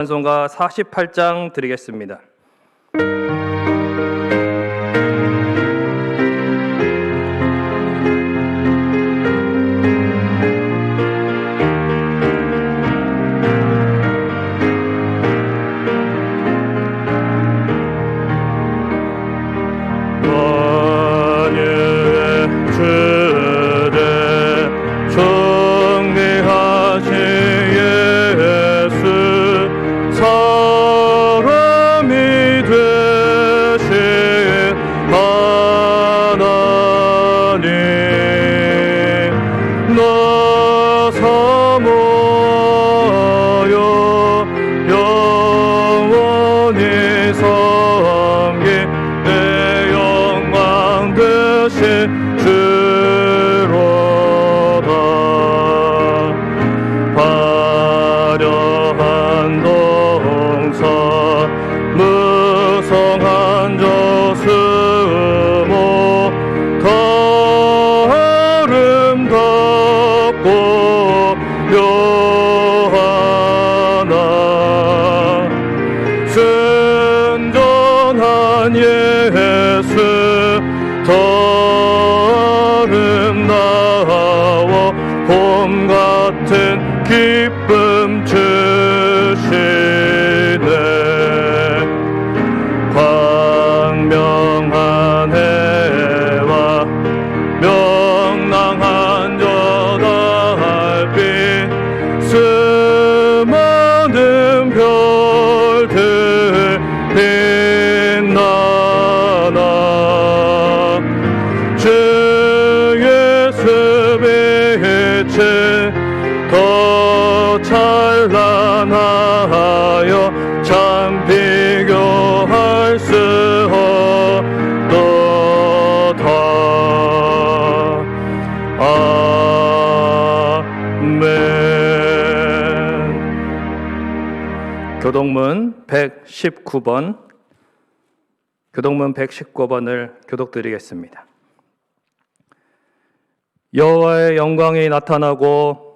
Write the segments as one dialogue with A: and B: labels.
A: 찬송가 48장 드리겠습니다.
B: 기쁨 주시네. 광명한 해와 명랑한 저 달빛 수많은 별들 빛나나 주 예수 빛을 더 찬란하여 참 비교할 수 없도다. 아멘.
A: 교독문 119번 교독문 119번을 교독드리겠습니다. 여호와의 영광이 나타나고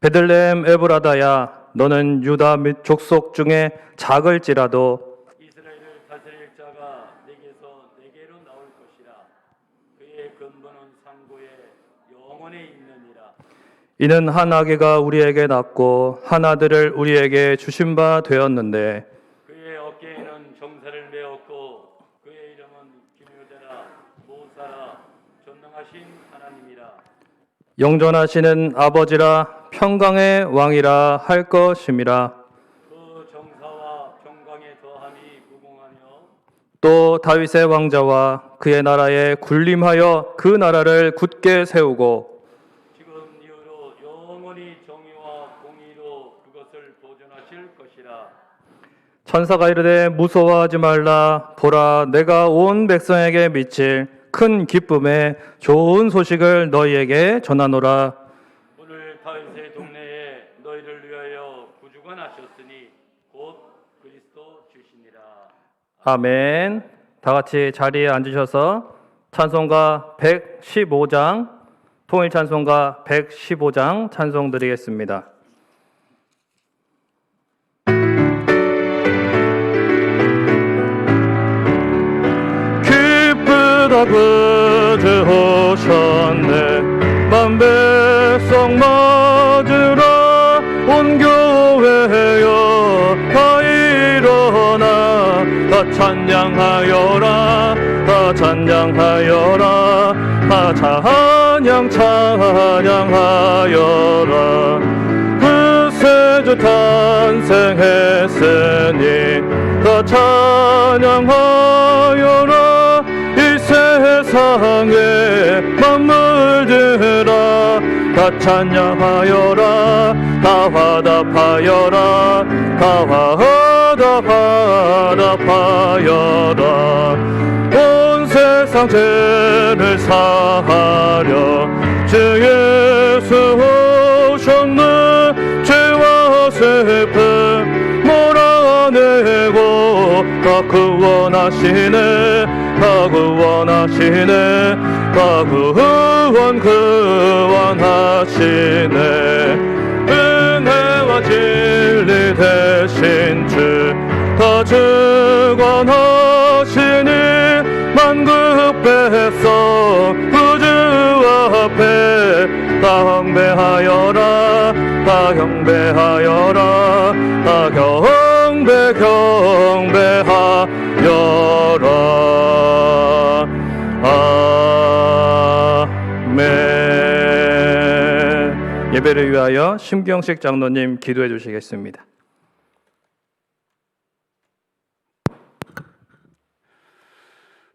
A: 베들레헴 에브라다야, 너는 유다 및 족속 중에 작을지라도
C: 이스라엘을 다스릴 자가 내게서 내게로 나올 것이라. 그의 근본은 상고에 영원에 있느니라.
A: 이는 한 아기가 우리에게 낳고 한 아들을 우리에게 주신 바 되었는데
C: 그의 어깨에는 정사를 메었고 그의 이름은 기묘자라 모사라 전능하신 하나님이라.
A: 영존하시는 아버지라 평강의 왕이라 할 것임이라.
C: 그 정사와 평강에 더함이 무궁하며
A: 또 다윗의 왕자와 그의 나라에 군림하여 그 나라를 굳게 세우고
C: 지금 이후로 영원히 정의와 공의로 그것을 보존하실 것이라.
A: 천사가 이르되 무서워하지 말라. 보라, 내가 온 백성에게 미칠 큰 기쁨의 좋은 소식을 너희에게 전하노라.
C: 오늘 다윗의 동네에 너희를 위하여 구주가 나셨으니 곧 그리스도 주시니라.
A: 아멘. 다 같이 자리에 앉으셔서 찬송가 115장, 통일 찬송가 115장 찬송 드리겠습니다.
B: 기쁘다 구주 오셨네. 만백성 맞으라. 온 교회여 다 일어나. 다 찬양하여라. 다 찬양하여라. 다 찬양하여라. 구세주 탄생했으니 다 찬양하여라. 이 세상의 만물들아 다 찬양하여라. 다 화답하여라. 다 화답하여라. 온 세상 죄를 사하려 주 예수 오셨네. 죄와 슬픔 몰아내고 다 구원하시네. 구원하시네 구원하시네 은혜와 진리 되신 주 더 주권하시니 만국 백성 구주 앞에 다 경배하여라 다 경배하여라 다 경배하여라 아멘.
A: 예배를 위하여 심경식 장로님 기도해 주시겠습니다.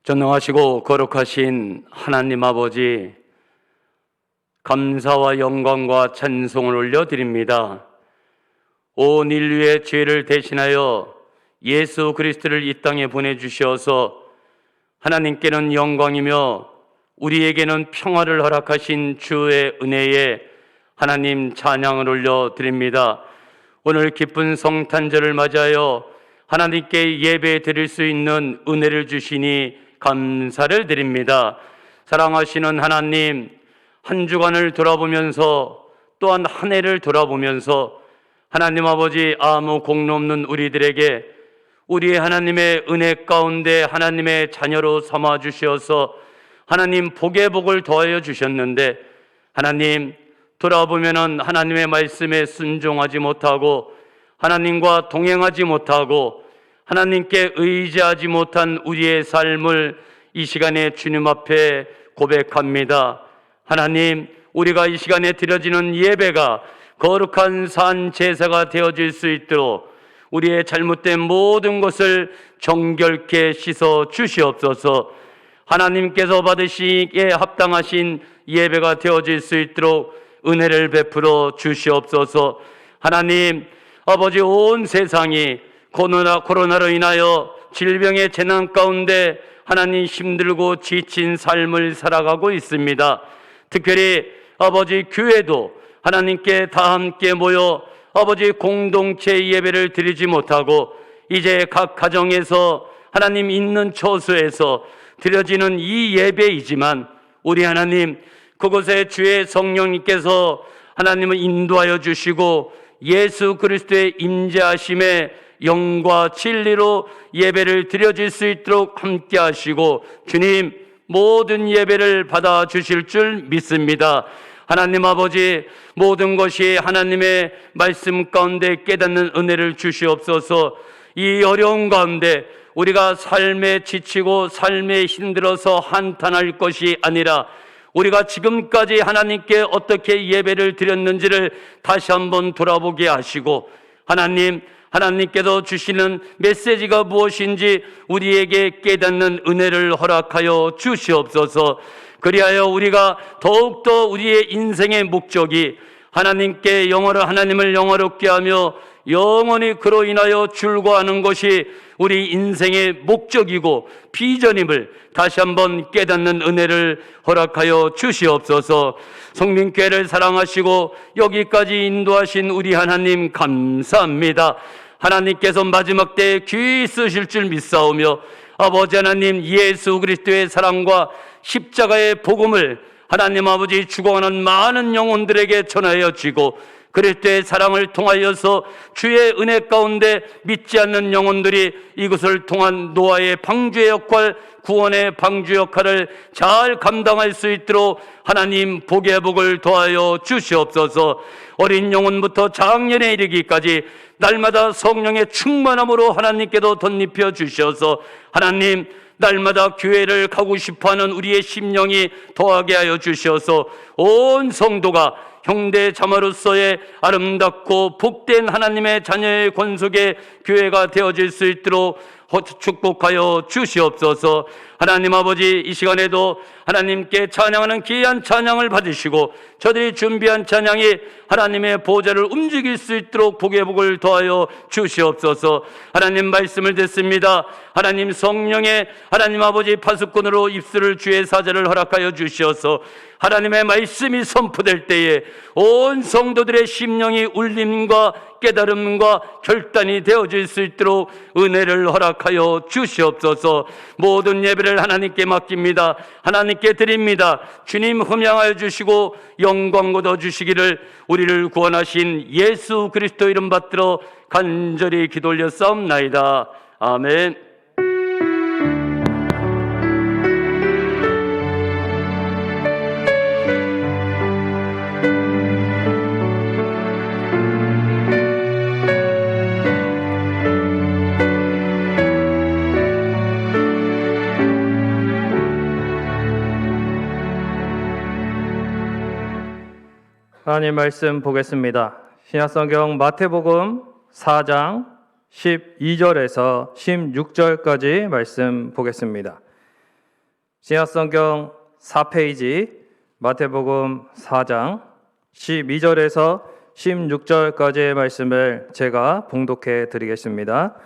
C: 전능하시고 거룩하신 하나님 아버지, 감사와 영광과 찬송을 올려드립니다. 온 인류의 죄를 대신하여 예수 그리스도를 이 땅에 보내주셔서 하나님께는 영광이며 우리에게는 평화를 허락하신 주의 은혜에 하나님 찬양을 올려드립니다. 오늘 기쁜 성탄절을 맞이하여 하나님께 예배 드릴 수 있는 은혜를 주시니 감사를 드립니다. 사랑하시는 하나님, 한 주간을 돌아보면서 또한 한 해를 돌아보면서 하나님 아버지, 아무 공로 없는 우리들에게 우리의 하나님의 은혜 가운데 하나님의 자녀로 삼아 주셔서 하나님 복의 복을 더하여 주셨는데, 하나님 돌아보면은 하나님의 말씀에 순종하지 못하고 하나님과 동행하지 못하고 하나님께 의지하지 못한 우리의 삶을 이 시간에 주님 앞에 고백합니다. 하나님, 우리가 이 시간에 드려지는 예배가 거룩한 산 제사가 되어질 수 있도록 우리의 잘못된 모든 것을 정결케 씻어 주시옵소서. 하나님께서 받으시기에 합당하신 예배가 되어질 수 있도록 은혜를 베풀어 주시옵소서. 하나님 아버지, 온 세상이 코로나로 인하여 질병의 재난 가운데 하나님 힘들고 지친 삶을 살아가고 있습니다. 특별히 아버지, 교회도 하나님께 다 함께 모여 아버지 공동체 예배를 드리지 못하고 이제 각 가정에서 하나님 있는 처소에서 드려지는 이 예배이지만, 우리 하나님 그곳에 주의 성령님께서 하나님을 인도하여 주시고 예수 그리스도의 임재하심에 영과 진리로 예배를 드려질 수 있도록 함께 하시고 주님, 모든 예배를 받아 주실 줄 믿습니다. 하나님 아버지, 모든 것이 하나님의 말씀 가운데 깨닫는 은혜를 주시옵소서. 이 어려운 가운데 우리가 삶에 지치고 삶에 힘들어서 한탄할 것이 아니라 우리가 지금까지 하나님께 어떻게 예배를 드렸는지를 다시 한번 돌아보게 하시고, 하나님께서 주시는 메시지가 무엇인지 우리에게 깨닫는 은혜를 허락하여 주시옵소서. 그리하여 우리가 더욱더 우리의 인생의 목적이 하나님을 영화롭게 하며 영원히 그로 인하여 즐거워하는 것이 우리 인생의 목적이고 비전임을 다시 한번 깨닫는 은혜를 허락하여 주시옵소서. 성민교회를 사랑하시고 여기까지 인도하신 우리 하나님 감사합니다. 하나님께서 마지막 때에 귀히 쓰실 줄 믿사오며 아버지 하나님, 예수 그리스도의 사랑과 십자가의 복음을 하나님 아버지 죽어가는 많은 영혼들에게 전하여 주고 그리스도의 사랑을 통하여서 주의 은혜 가운데 믿지 않는 영혼들이 이것을 통한 노아의 방주의 역할, 구원의 방주 역할을 잘 감당할 수 있도록 하나님 복의 복을 더하여 주시옵소서. 어린 영혼부터 장년에 이르기까지 날마다 성령의 충만함으로 하나님께도 덧입혀 주셔서 하나님, 날마다 교회를 가고 싶어하는 우리의 심령이 더하게 하여 주셔서 온 성도가 형제 자매로서의 아름답고 복된 하나님의 자녀의 권속의 교회가 되어질 수 있도록 축복하여 주시옵소서. 하나님 아버지, 이 시간에도 하나님께 찬양하는 귀한 찬양을 받으시고 저들이 준비한 찬양이 하나님의 보좌를 움직일 수 있도록 복의 복을 더하여 주시옵소서. 하나님 말씀을 듣습니다. 하나님 성령의 하나님 아버지 파수꾼으로 입술을 주의 사자를 허락하여 주시어서 하나님의 말씀이 선포될 때에 온 성도들의 심령이 울림과 깨달음과 결단이 되어질 수 있도록 은혜를 허락하여 주시옵소서. 모든 예배를 일을 하나님께 맡깁니다. 하나님께 드립니다. 주님 흠양하여 주시고 영광 거둬 주시기를 우리를 구원하신 예수 그리스도 이름 받들어 간절히 기도 올려 싸움나이다. 아멘.
A: 하나님 말씀 보겠습니다. 신약성경 마태복음 4장 12절에서 16절까지 말씀 보겠습니다. 신약성경 4페이지 마태복음 4장 12절에서 16절까지의 말씀을 제가 봉독해 드리겠습니다.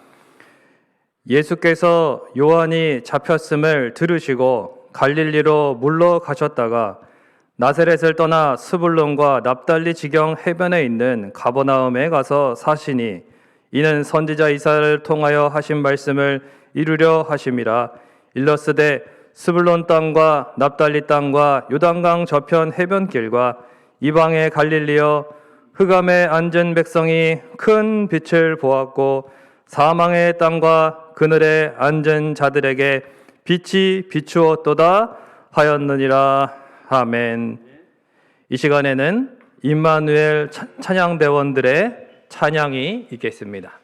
A: 예수께서 요한이 잡혔음을 들으시고 갈릴리로 물러가셨다가 나사렛을 떠나 스불론과 납달리 지경 해변에 있는 가버나움에 가서 사시니 이는 선지자 이사야를 통하여 하신 말씀을 이루려 하심이라. 일러스되 스불론 땅과 납달리 땅과 요단강 저편 해변길과 이방의 갈릴리여 흑암에 앉은 백성이 큰 빛을 보았고 사망의 땅과 그늘에 앉은 자들에게 빛이 비추었도다 하였느니라. 아멘. 이 시간에는 임마누엘 찬양대원들의 찬양이 있겠습니다.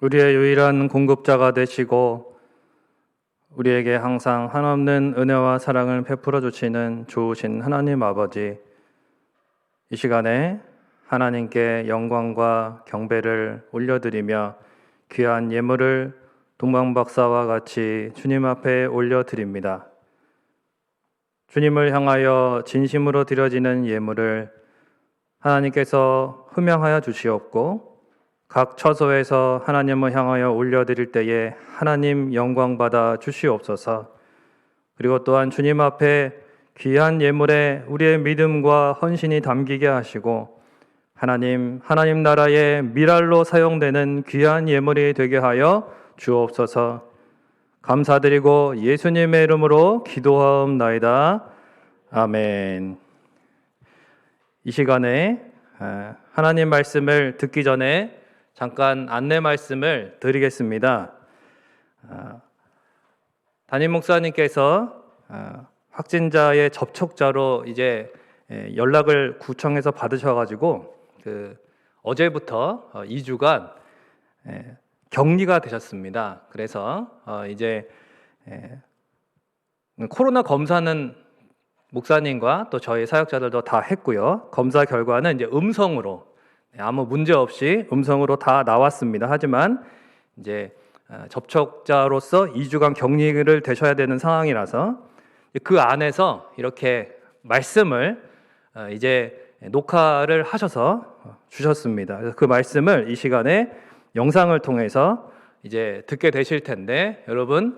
A: 우리의 유일한 공급자가 되시고 우리에게 항상 한없는 은혜와 사랑을 베풀어 주시는 좋으신 하나님 아버지, 이 시간에 하나님께 영광과 경배를 올려드리며 귀한 예물을 동방박사와 같이 주님 앞에 올려드립니다. 주님을 향하여 진심으로 드려지는 예물을 하나님께서 흠양하여 주시옵고 각 처소에서 하나님을 향하여 올려드릴 때에 하나님 영광 받아 주시옵소서. 그리고 또한 주님 앞에 귀한 예물에 우리의 믿음과 헌신이 담기게 하시고 하나님 나라의 미랄로 사용되는 귀한 예물이 되게 하여 주옵소서. 감사드리고 예수님의 이름으로 기도하옵나이다. 아멘. 이 시간에 하나님 말씀을 듣기 전에 잠깐 안내 말씀을 드리겠습니다. 담임 목사님께서 확진자의 접촉자로 이제 연락을 구청에서 받으셔가지고 어제부터 2주간 격리가 되셨습니다. 그래서 이제 코로나 검사는 목사님과 또 저희 사역자들도 다 했고요. 검사 결과는 이제 음성으로 아무 문제 없이 음성으로 다 나왔습니다. 하지만 이제 접촉자로서 2주간 격리를 되셔야 되는 상황이라서 그 안에서 이렇게 말씀을 이제 녹화를 하셔서 주셨습니다. 그래서 그 말씀을 이 시간에 영상을 통해서 이제 듣게 되실 텐데 여러분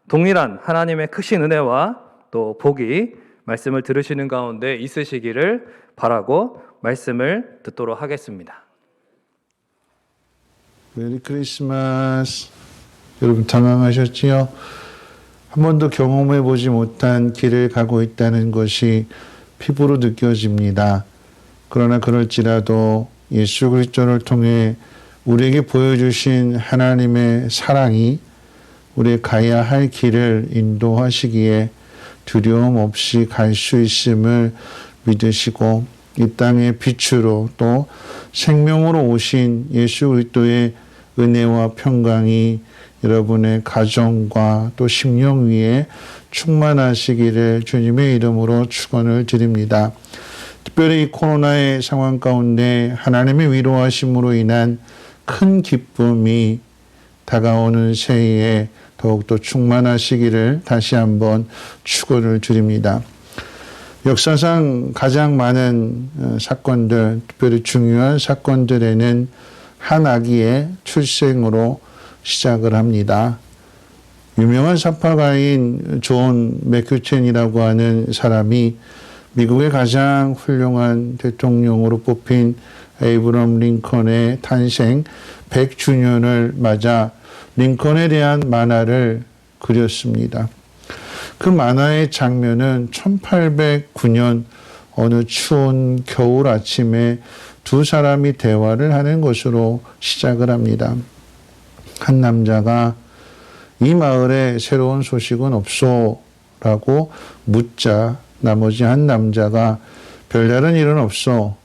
A: 동일한 하나님의 크신 은혜와 또 복이 말씀을 들으시는 가운데 있으시기를 바라고 말씀을 듣도록 하겠습니다.
D: 메리 크리스마스. 여러분 당황하셨지요? 한 번도 경험해 보지 못한 길을 가고 있다는 것이 피부로 느껴집니다. 그러나 그럴지라도 예수 그리스도를 통해 우리에게 보여주신 하나님의 사랑이 우리 가야 할 길을 인도하시기에 두려움 없이 갈 수 있음을 믿으시고 이 땅의 빛으로 또 생명으로 오신 예수 그리스도의 은혜와 평강이 여러분의 가정과 또 심령 위에 충만하시기를 주님의 이름으로 축원을 드립니다. 특별히 코로나의 상황 가운데 하나님의 위로하심으로 인한 큰 기쁨이 다가오는 새해에 더욱더 충만하시기를 다시 한번 축원을 드립니다. 역사상 가장 많은 사건들, 특별히 중요한 사건들에는 한 아기의 출생으로 시작을 합니다. 유명한 사파가인 존 맥큐첸이라고 하는 사람이 미국의 가장 훌륭한 대통령으로 뽑힌 에이브럼 링컨의 탄생 100주년을 맞아 링컨에 대한 만화를 그렸습니다. 그 만화의 장면은 1809년 어느 추운 겨울 아침에 두 사람이 대화를 하는 것으로 시작을 합니다. 한 남자가 이 마을에 새로운 소식은 없소? 라고 묻자 나머지 한 남자가 별다른 일은 없소.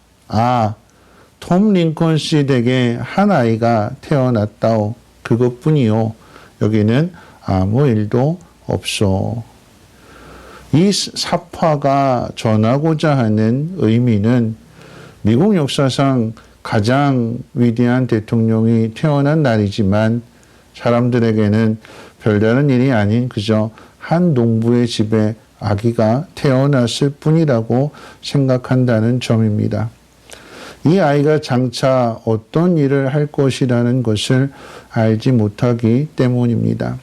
D: 톰 링컨 씨 댁에 한 아이가 태어났다오. 그것뿐이요. 여기는 아무 일도 없소. 이 사파가 전하고자 하는 의미는 미국 역사상 가장 위대한 대통령이 태어난 날이지만 사람들에게는 별다른 일이 아닌 그저 한 농부의 집에 아기가 태어났을 뿐이라고 생각한다는 점입니다. 이 아이가 장차 어떤 일을 할 것이라는 것을 알지 못하기 때문입니다.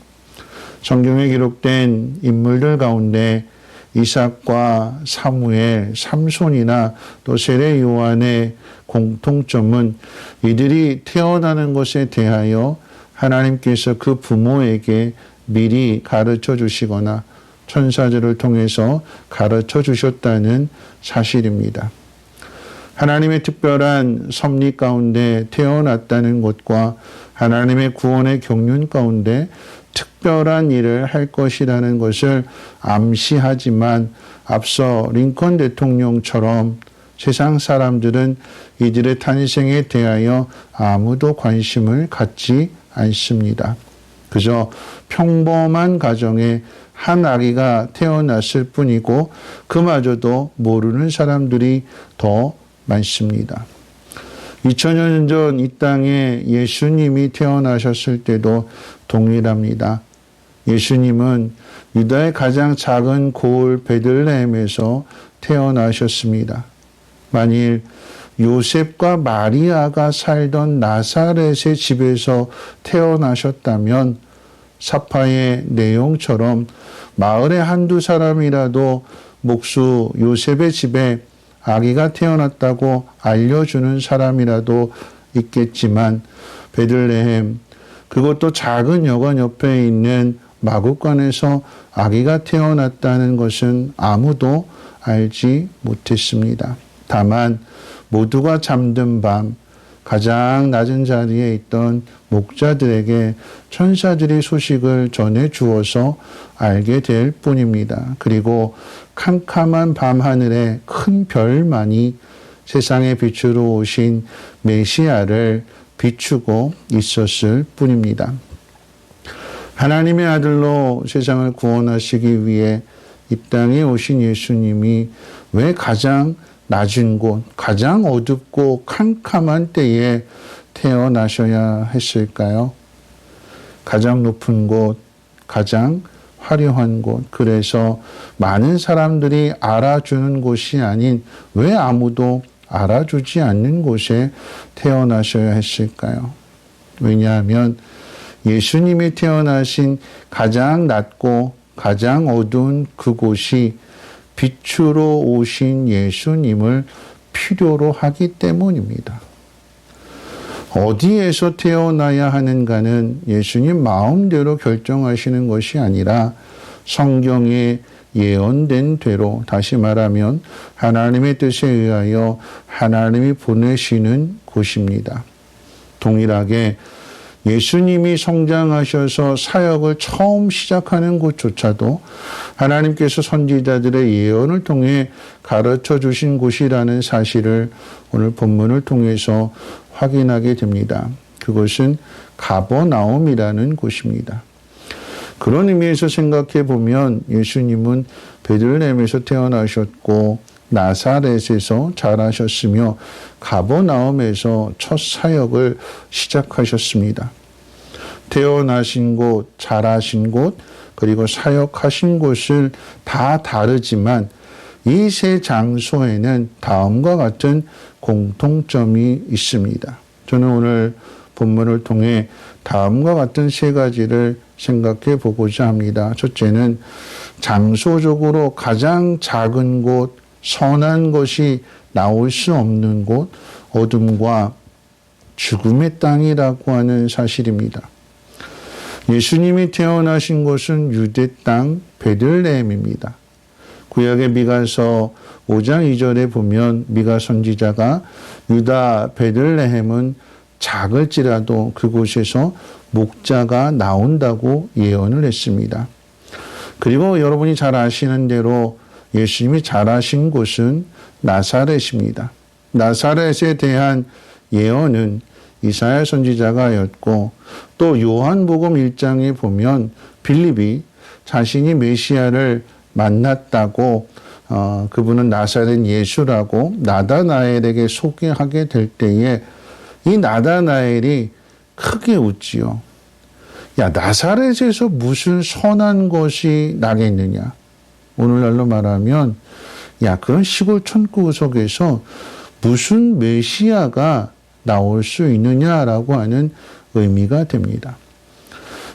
D: 성경에 기록된 인물들 가운데 이삭과 사무엘, 삼손이나 또 세례 요한의 공통점은 이들이 태어나는 것에 대하여 하나님께서 그 부모에게 미리 가르쳐 주시거나 천사들을 통해서 가르쳐 주셨다는 사실입니다. 하나님의 특별한 섭리 가운데 태어났다는 것과 하나님의 구원의 경륜 가운데 특별한 일을 할 것이라는 것을 암시하지만 앞서 링컨 대통령처럼 세상 사람들은 이들의 탄생에 대하여 아무도 관심을 갖지 않습니다. 그저 평범한 가정에 한 아기가 태어났을 뿐이고 그마저도 모르는 사람들이 더 많습니다. 2000년 전 이 땅에 예수님이 태어나셨을 때도 동일합니다. 예수님은 유다의 가장 작은 고을 베들레헴에서 태어나셨습니다. 만일 요셉과 마리아가 살던 나사렛의 집에서 태어나셨다면 사파의 내용처럼 마을의 한두 사람이라도 목수 요셉의 집에 아기가 태어났다고 알려주는 사람이라도 있겠지만 베들레헴, 그것도 작은 여관 옆에 있는 마구간에서 아기가 태어났다는 것은 아무도 알지 못했습니다. 다만 모두가 잠든 밤 가장 낮은 자리에 있던 목자들에게 천사들이 소식을 전해 주어서 알게 될 뿐입니다. 그리고 캄캄한 밤하늘에 큰 별만이 세상의 빛으로 오신 메시아를 비추고 있었을 뿐입니다. 하나님의 아들로 세상을 구원하시기 위해 이 땅에 오신 예수님이 왜 가장 낮은 곳, 가장 어둡고 캄캄한 때에 태어나셔야 했을까요? 가장 높은 곳, 가장 화려한 곳, 그래서 많은 사람들이 알아주는 곳이 아닌 왜 아무도 알아주지 않는 곳에 태어나셔야 했을까요? 왜냐하면 예수님이 태어나신 가장 낮고 가장 어두운 그곳이 빛으로 오신 예수님을 필요로 하기 때문입니다. 어디에서 태어나야 하는가는 예수님 마음대로 결정하시는 것이 아니라 성경에 예언된 대로, 다시 말하면 하나님의 뜻에 의하여 하나님이 보내시는 곳입니다. 동일하게 예수님이 성장하셔서 사역을 처음 시작하는 곳조차도 하나님께서 선지자들의 예언을 통해 가르쳐 주신 곳이라는 사실을 오늘 본문을 통해서 확인하게 됩니다. 그것은 가버나움이라는 곳입니다. 그런 의미에서 생각해 보면 예수님은 베들레헴에서 태어나셨고 나사렛에서 자라셨으며 가버나움에서 첫 사역을 시작하셨습니다. 태어나신 곳, 자라신 곳, 그리고 사역하신 곳을 다 다르지만 이 세 장소에는 다음과 같은 공통점이 있습니다. 저는 오늘 본문을 통해 다음과 같은 세 가지를 생각해 보고자 합니다. 첫째는 장소적으로 가장 작은 곳, 선한 것이 나올 수 없는 곳, 어둠과 죽음의 땅이라고 하는 사실입니다. 예수님이 태어나신 곳은 유대 땅 베들레헴입니다. 구약의 미가서 5장 2절에 보면 미가 선지자가 유다 베들레헴은 작을지라도 그곳에서 목자가 나온다고 예언을 했습니다. 그리고 여러분이 잘 아시는 대로 예수님이 자라신 곳은 나사렛입니다. 나사렛에 대한 예언은 이사야 선지자가 하였고 또 요한복음 1장에 보면 빌립이 자신이 메시아를 만났다고 그분은 나사렛 예수라고 나다나엘에게 소개하게 될 때에 이 나다나엘이 크게 웃지요. 야, 나사렛에서 무슨 선한 것이 나겠느냐. 오늘날로 말하면 야, 그런 시골 촌구석에서 무슨 메시아가 나올 수 있느냐라고 하는 의미가 됩니다.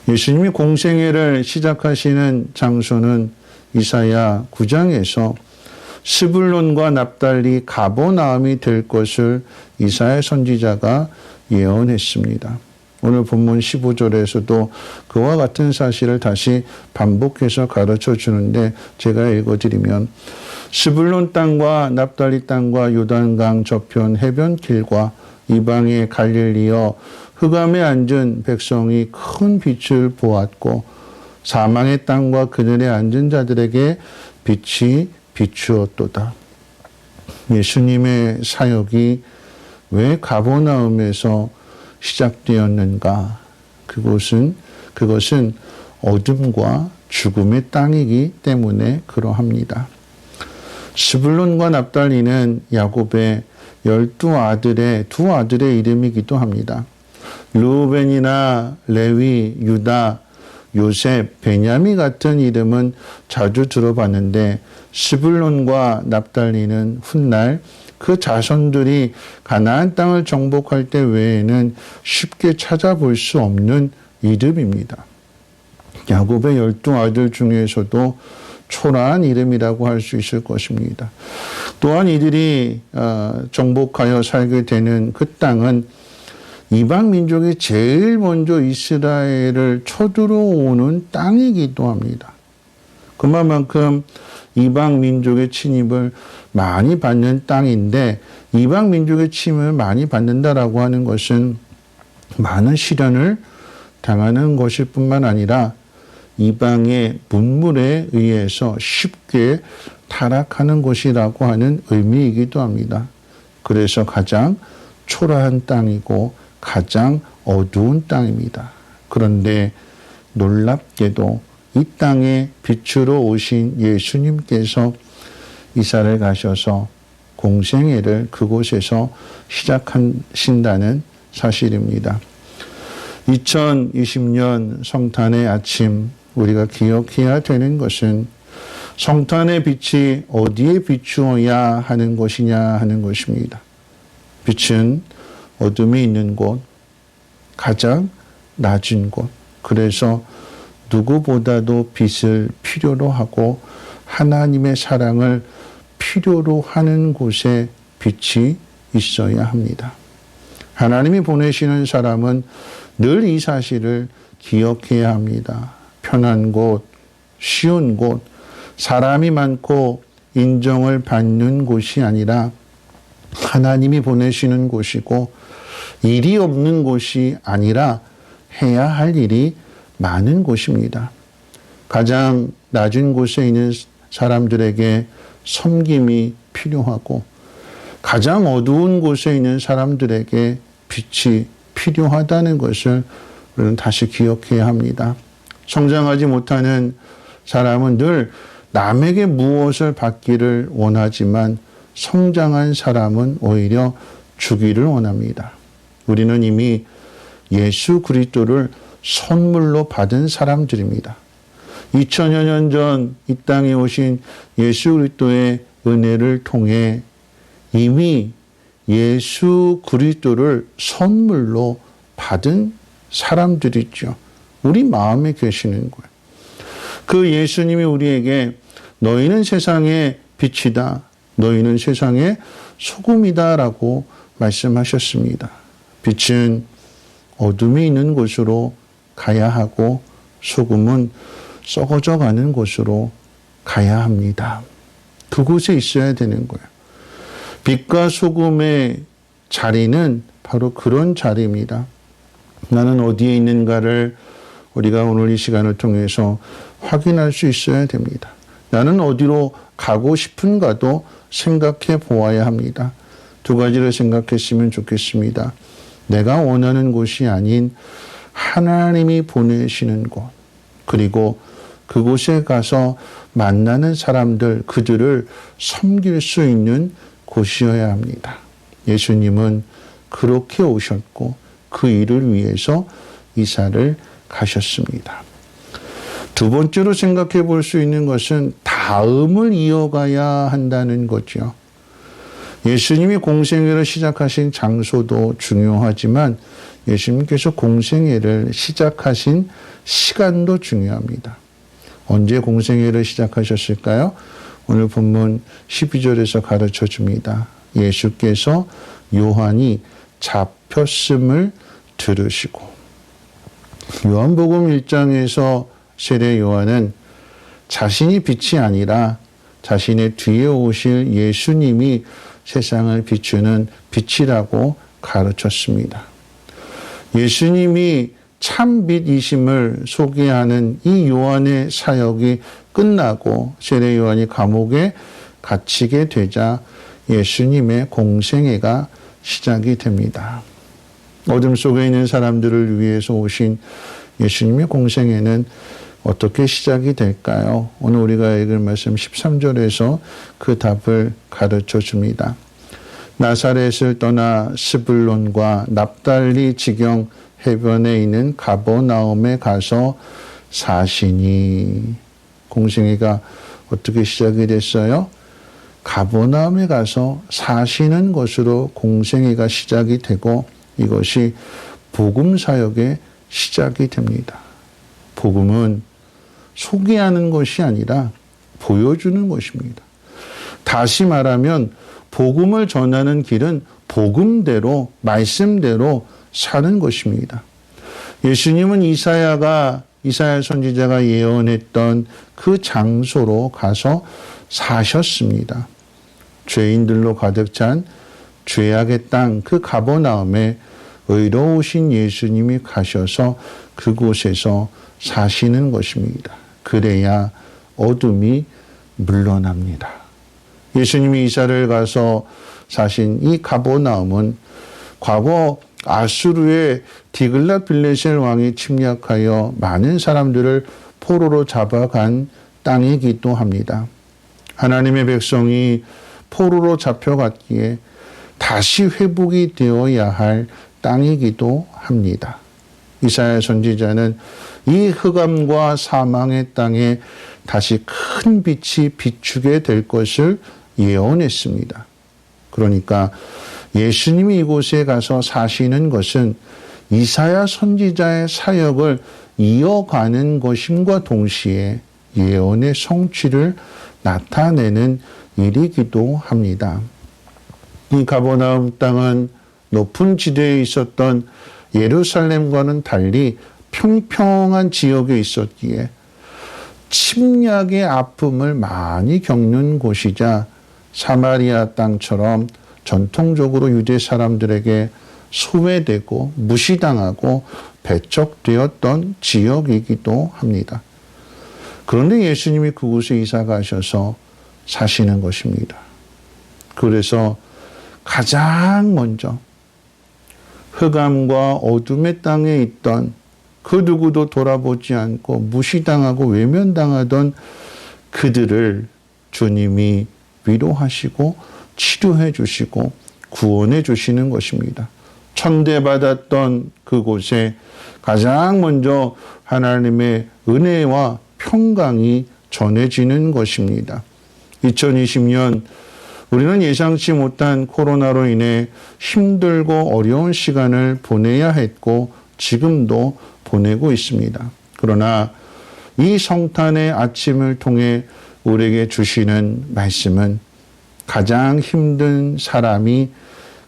D: 예수님이 공생애를 시작하시는 장소는 이사야 9장에서 스불론과 납달리 가버나움이 될 것을 이사야 선지자가 예언했습니다. 오늘 본문 15절에서도 그와 같은 사실을 다시 반복해서 가르쳐 주는데 제가 읽어드리면 스불론 땅과 납달리 땅과 요단강 저편 해변길과 이방의 갈릴리여 흑암에 앉은 백성이 큰 빛을 보았고 사망의 땅과 그늘에 앉은 자들에게 빛이 비추었도다. 예수님의 사역이 왜 가버나움에서 시작되었는가? 그것은 어둠과 죽음의 땅이기 때문에 그러합니다. 스불론과 납달리는 야곱의 12아들의 두 아들의 이름이기도 합니다. 르우벤이나 레위, 유다, 요셉, 베냐미 같은 이름은 자주 들어봤는데 스불론과 납달리는 훗날 그 자손들이 가나안 땅을 정복할 때 외에는 쉽게 찾아볼 수 없는 이름입니다. 야곱의 12아들 중에서도 초라한 이름이라고 할 수 있을 것입니다. 또한 이들이 정복하여 살게 되는 그 땅은 이방 민족이 제일 먼저 이스라엘을 쳐들어오는 땅이기도 합니다. 그만큼 이방 민족의 침입을 많이 받는 땅인데, 이방 민족의 침입을 많이 받는다라고 하는 것은 많은 시련을 당하는 것일 뿐만 아니라 이방의 문물에 의해서 쉽게 타락하는 것이라고 하는 의미이기도 합니다. 그래서 가장 초라한 땅이고 가장 어두운 땅입니다. 그런데 놀랍게도 이 땅에 빛으로 오신 예수님께서 이사를 가셔서 공생애를 그곳에서 시작하신다는 사실입니다. 2020년 성탄의 아침, 우리가 기억해야 되는 것은 성탄의 빛이 어디에 비추어야 하는 것이냐 하는 것입니다. 빛은 어둠이 있는 곳, 가장 낮은 곳, 그래서 누구보다도 빛을 필요로 하고 하나님의 사랑을 필요로 하는 곳에 빛이 있어야 합니다. 하나님이 보내시는 사람은 늘 이 사실을 기억해야 합니다. 편한 곳, 쉬운 곳, 사람이 많고 인정을 받는 곳이 아니라 하나님이 보내시는 곳이고, 일이 없는 곳이 아니라 해야 할 일이 많은 곳입니다. 가장 낮은 곳에 있는 사람들에게 섬김이 필요하고, 가장 어두운 곳에 있는 사람들에게 빛이 필요하다는 것을 우리는 다시 기억해야 합니다. 성장하지 못하는 사람은 늘 남에게 무엇을 받기를 원하지만, 성장한 사람은 오히려 주기를 원합니다. 우리는 이미 예수 그리스도를 선물로 받은 사람들입니다. 2000여 년 전 이 땅에 오신 예수 그리스도의 은혜를 통해 이미 예수 그리스도를 선물로 받은 사람들이죠. 우리 마음에 계시는 거예요. 그 예수님이 우리에게 너희는 세상의 빛이다, 너희는 세상의 소금이다 라고 말씀하셨습니다. 빛은 어둠이 있는 곳으로 가야 하고, 소금은 썩어져 가는 곳으로 가야 합니다. 그곳에 있어야 되는 거예요. 빛과 소금의 자리는 바로 그런 자리입니다. 나는 어디에 있는가를 우리가 오늘 이 시간을 통해서 확인할 수 있어야 됩니다. 나는 어디로 가고 싶은가도 생각해 보아야 합니다. 두 가지를 생각했으면 좋겠습니다. 내가 원하는 곳이 아닌 하나님이 보내시는 곳, 그리고 그곳에 가서 만나는 사람들, 그들을 섬길 수 있는 곳이어야 합니다. 예수님은 그렇게 오셨고 그 일을 위해서 이사를 가셨습니다. 두 번째로 생각해 볼 수 있는 것은 다음을 이어가야 한다는 거죠. 예수님이 공생애를 시작하신 장소도 중요하지만 예수님께서 공생애를 시작하신 시간도 중요합니다. 언제 공생애를 시작하셨을까요? 오늘 본문 12절에서 가르쳐 줍니다. 예수께서 요한이 잡혔음을 들으시고. 요한복음 1장에서 세례 요한은 자신이 빛이 아니라 자신의 뒤에 오실 예수님이 세상을 비추는 빛이라고 가르쳤습니다. 예수님이 참 빛이심을 소개하는 이 요한의 사역이 끝나고 세례 요한이 감옥에 갇히게 되자 예수님의 공생애가 시작이 됩니다. 어둠 속에 있는 사람들을 위해서 오신 예수님의 공생애는 어떻게 시작이 될까요? 오늘 우리가 읽을 말씀 13절에서 그 답을 가르쳐 줍니다. 나사렛을 떠나 스불론과 납달리 지경 해변에 있는 가버나움에 가서 사시니. 공생애가 어떻게 시작이 됐어요? 가버나움에 가서 사시는 것으로 공생애가 시작이 되고 이것이 복음 사역의 시작이 됩니다. 복음은 소개하는 것이 아니라 보여주는 것입니다. 다시 말하면 복음을 전하는 길은 복음대로 말씀대로 사는 것입니다. 예수님은 이사야 선지자가 예언했던 그 장소로 가서 사셨습니다. 죄인들로 가득 찬 죄악의 땅 그 가버나움에 의로우신 예수님이 가셔서 그곳에서 사시는 것입니다. 그래야 어둠이 물러납니다. 예수님이 이사를 가서 사신 이 가버나움은 과거 아수르의 디글랏빌레셀 왕이 침략하여 많은 사람들을 포로로 잡아간 땅이기도 합니다. 하나님의 백성이 포로로 잡혀갔기에 다시 회복이 되어야 할 땅이기도 합니다. 이사야 선지자는 이 흑암과 사망의 땅에 다시 큰 빛이 비추게 될 것을 예언했습니다. 그러니까 예수님이 이곳에 가서 사시는 것은 이사야 선지자의 사역을 이어가는 것임과 동시에 예언의 성취를 나타내는 일이기도 합니다. 이 가버나움 땅은 높은 지대에 있었던 예루살렘과는 달리 평평한 지역에 있었기에 침략의 아픔을 많이 겪는 곳이자 사마리아 땅처럼 전통적으로 유대 사람들에게 소외되고 무시당하고 배척되었던 지역이기도 합니다. 그런데 예수님이 그곳에 이사 가셔서 사시는 것입니다. 그래서 가장 먼저 흑암과 어둠의 땅에 있던 그 누구도 돌아보지 않고 무시당하고 외면당하던 그들을 주님이 위로하시고 치료해 주시고 구원해 주시는 것입니다. 천대받았던 그곳에 가장 먼저 하나님의 은혜와 평강이 전해지는 것입니다. 2020년 우리는 예상치 못한 코로나로 인해 힘들고 어려운 시간을 보내야 했고 지금도 보내고 있습니다. 그러나 이 성탄의 아침을 통해 우리에게 주시는 말씀은 가장 힘든 사람이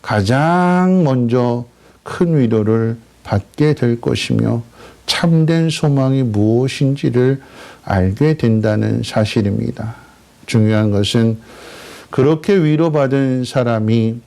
D: 가장 먼저 큰 위로를 받게 될 것이며 참된 소망이 무엇인지를 알게 된다는 사실입니다. 중요한 것은 그렇게 위로받은 사람이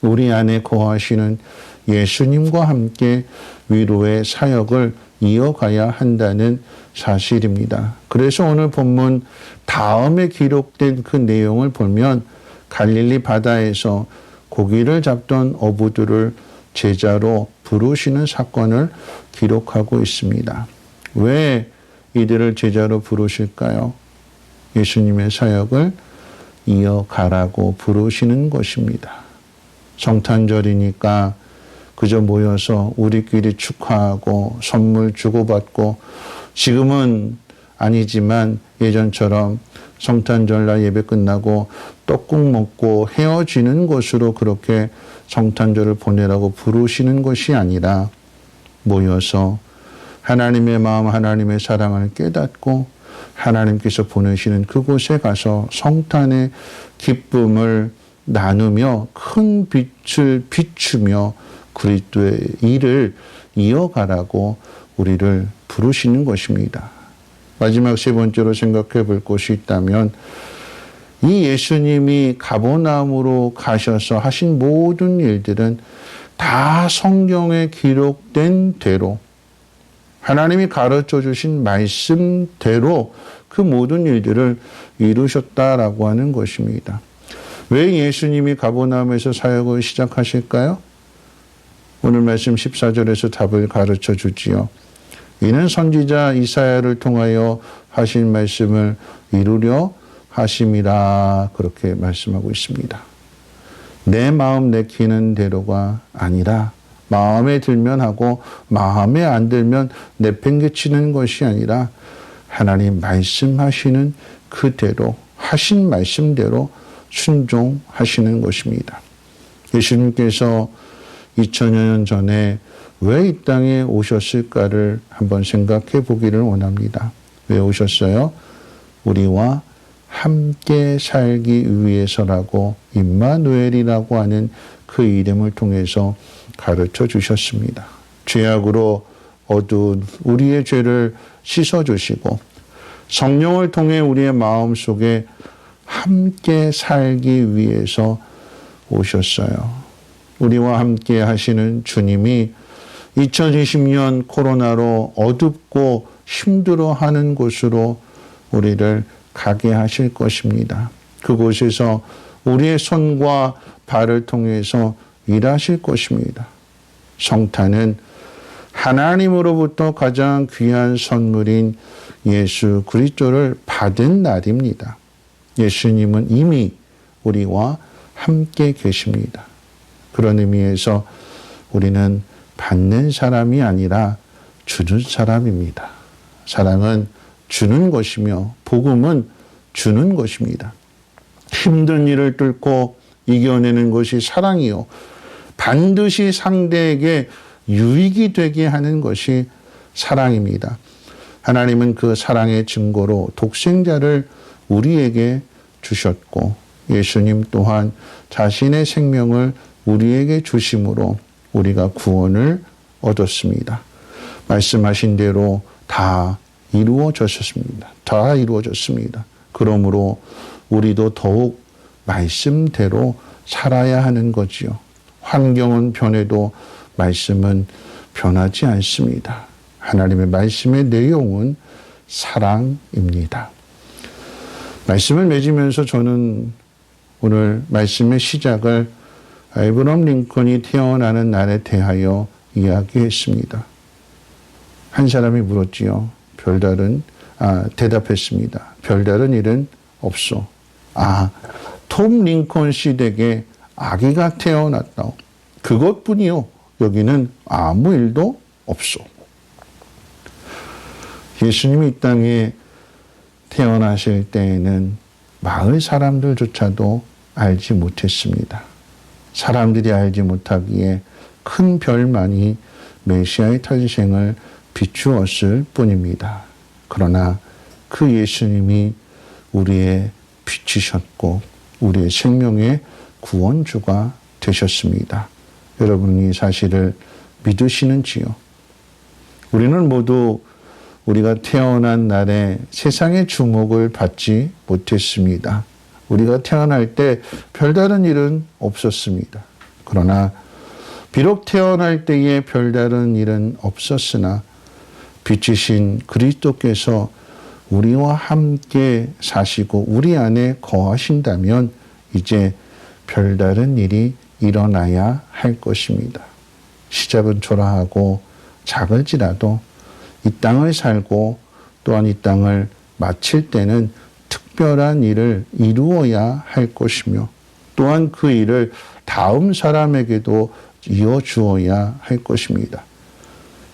D: 우리 안에 거하시는 예수님과 함께 위로의 사역을 이어가야 한다는 사실입니다. 그래서 오늘 본문 다음에 기록된 그 내용을 보면 갈릴리 바다에서 고기를 잡던 어부들을 제자로 부르시는 사건을 기록하고 있습니다. 왜 이들을 제자로 부르실까요? 예수님의 사역을 이어가라고 부르시는 것입니다. 성탄절이니까 그저 모여서 우리끼리 축하하고 선물 주고받고 지금은 아니지만 예전처럼 성탄절날 예배 끝나고 떡국 먹고 헤어지는 것으로 그렇게 성탄절을 보내라고 부르시는 것이 아니라 모여서 하나님의 마음, 하나님의 사랑을 깨닫고 하나님께서 보내시는 그곳에 가서 성탄의 기쁨을 나누며 큰 빛을 비추며 그리스도의 일을 이어가라고 우리를 부르시는 것입니다. 마지막 세 번째로 생각해 볼 것이 있다면 이 예수님이 가버나움으로 가셔서 하신 모든 일들은 다 성경에 기록된 대로 하나님이 가르쳐 주신 말씀대로 그 모든 일들을 이루셨다라고 하는 것입니다. 왜 예수님이 가버나움에서 사역을 시작하실까요? 오늘 말씀 14절에서 답을 가르쳐 주지요. 이는 선지자 이사야를 통하여 하신 말씀을 이루려 하심이라 그렇게 말씀하고 있습니다. 내 마음 내키는 대로가 아니라 마음에 들면 하고 마음에 안 들면 내팽개치는 것이 아니라 하나님 말씀하시는 그대로 하신 말씀대로 순종하시는 것입니다. 예수님께서 2000여 년 전에 왜 이 땅에 오셨을까를 한번 생각해 보기를 원합니다. 왜 오셨어요? 우리와 함께 살기 위해서라고 임마누엘이라고 하는 그 이름을 통해서 가르쳐 주셨습니다. 죄악으로 어두운 우리의 죄를 씻어주시고 성령을 통해 우리의 마음 속에 함께 살기 위해서 오셨어요. 우리와 함께 하시는 주님이 2020년 코로나로 어둡고 힘들어하는 곳으로 우리를 가게 하실 것입니다. 그곳에서 우리의 손과 발을 통해서 일하실 것입니다. 성탄은 하나님으로부터 가장 귀한 선물인 예수 그리스도를 받은 날입니다. 예수님은 이미 우리와 함께 계십니다. 그런 의미에서 우리는 받는 사람이 아니라 주는 사람입니다. 사랑은 주는 것이며 복음은 주는 것입니다. 힘든 일을 뚫고 이겨내는 것이 사랑이요. 반드시 상대에게 유익이 되게 하는 것이 사랑입니다. 하나님은 그 사랑의 증거로 독생자를 우리에게 주셨고 예수님 또한 자신의 생명을 우리에게 주심으로 우리가 구원을 얻었습니다. 말씀하신 대로 다 이루어졌습니다. 다 이루어졌습니다. 그러므로 우리도 더욱 말씀대로 살아야 하는 거지요. 환경은 변해도 말씀은 변하지 않습니다. 하나님의 말씀의 내용은 사랑입니다. 말씀을 맺으면서 저는 오늘 말씀의 시작을 에브럼 링컨이 태어나는 날에 대하여 이야기했습니다. 한 사람이 물었지요. 대답했습니다. 별다른 일은 없소. 톰 링컨 씨 댁에 아기가 태어났다. 그것뿐이요. 여기는 아무 일도 없소. 예수님이 이 땅에 태어나실 때에는 마을 사람들조차도 알지 못했습니다. 사람들이 알지 못하기에 큰 별만이 메시아의 탄생을 비추었을 뿐입니다. 그러나 그 예수님이 우리의 빛이셨고 우리의 생명의 구원주가 되셨습니다. 여러분이 이 사실을 믿으시는지요? 우리는 모두 우리가 태어난 날에 세상의 주목을 받지 못했습니다. 우리가 태어날 때 별다른 일은 없었습니다. 그러나 비록 태어날 때에 별다른 일은 없었으나 빛이신 그리스도께서 우리와 함께 사시고 우리 안에 거하신다면 이제 별다른 일이 일어나야 할 것입니다. 시작은 초라하고 작을지라도 이 땅을 살고 또한 이 땅을 마칠 때는 특별한 일을 이루어야 할 것이며 또한 그 일을 다음 사람에게도 이어주어야 할 것입니다.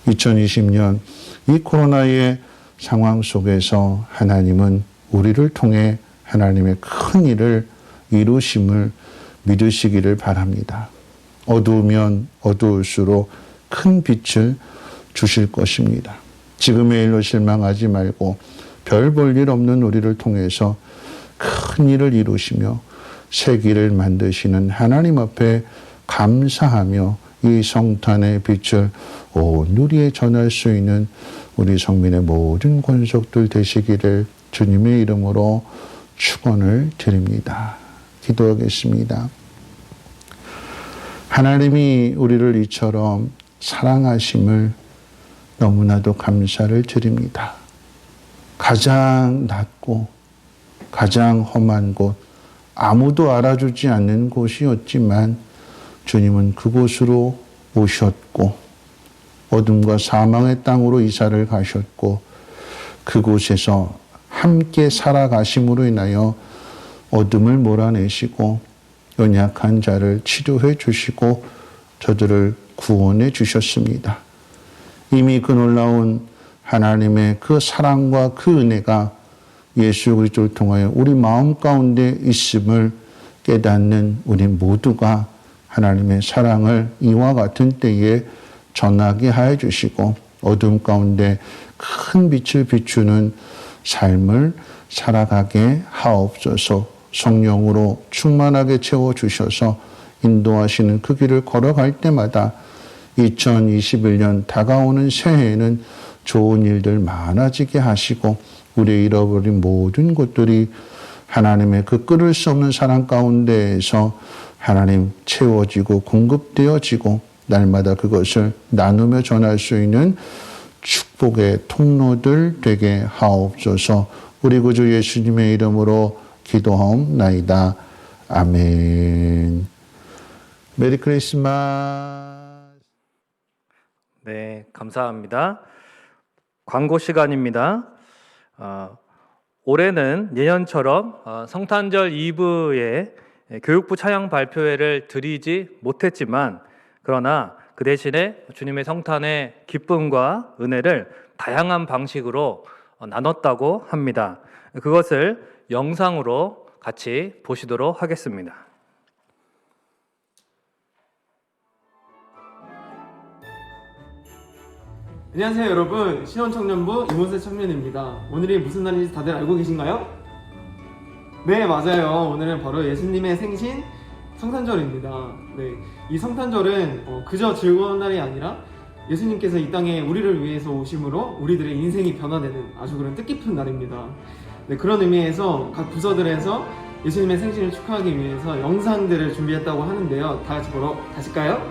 D: 2020년 이 코로나의 상황 속에서 하나님은 우리를 통해 하나님의 큰 일을 이루심을 믿으시기를 바랍니다. 어두우면 어두울수록 큰 빛을 주실 것입니다. 지금의 일로 실망하지 말고 별 볼 일 없는 우리를 통해서 큰 일을 이루시며 새 길을 만드시는 하나님 앞에 감사하며 이 성탄의 빛을 온 누리에 전할 수 있는 우리 성민의 모든 권속들 되시기를 주님의 이름으로 축원을 드립니다. 기도하겠습니다. 하나님이 우리를 이처럼 사랑하심을 너무나도 감사를 드립니다. 가장 낮고 가장 험한 곳 아무도 알아주지 않는 곳이었지만 주님은 그곳으로 오셨고 어둠과 사망의 땅으로 이사를 가셨고 그곳에서 함께 살아가심으로 인하여 어둠을 몰아내시고 연약한 자를 치료해 주시고 저들을 구원해 주셨습니다. 이미 그 놀라운 하나님의 그 사랑과 그 은혜가 예수 그리스도를 통하여 우리 마음 가운데 있음을 깨닫는 우리 모두가 하나님의 사랑을 이와 같은 때에 전하게 하여 주시고 어둠 가운데 큰 빛을 비추는 삶을 살아가게 하옵소서. 성령으로 충만하게 채워주셔서 인도하시는 그 길을 걸어갈 때마다 2021년 다가오는 새해에는 좋은 일들 많아지게 하시고 우리 잃어버린 모든 것들이 하나님의 그 끊을 수 없는 사랑 가운데에서 하나님 채워지고 공급되어지고 날마다 그것을 나누며 전할 수 있는 축복의 통로들 되게 하옵소서. 우리 구주 예수님의 이름으로 기도하옵나이다. 아멘. 메리 크리스마스.
A: 네, 감사합니다. 광고 시간입니다. 올해는 예년처럼 성탄절 이브에 교육부 차양 발표회를 드리지 못했지만 그러나 그 대신에 주님의 성탄의 기쁨과 은혜를 다양한 방식으로 나눴다고 합니다. 그것을 영상으로 같이 보시도록 하겠습니다.
E: 안녕하세요 여러분, 신원청년부 이문세 청년입니다. 오늘이 무슨 날인지 다들 알고 계신가요? 네, 맞아요. 오늘은 바로 예수님의 생신 성탄절입니다. 네, 이 성탄절은 그저 즐거운 날이 아니라 예수님께서 이 땅에 우리를 위해서 오심으로 우리들의 인생이 변화되는 아주 그런 뜻깊은 날입니다. 네, 그런 의미에서 각 부서들에서 예수님의 생신을 축하하기 위해서 영상들을 준비했다고 하는데요. 다 같이 보러 가실까요?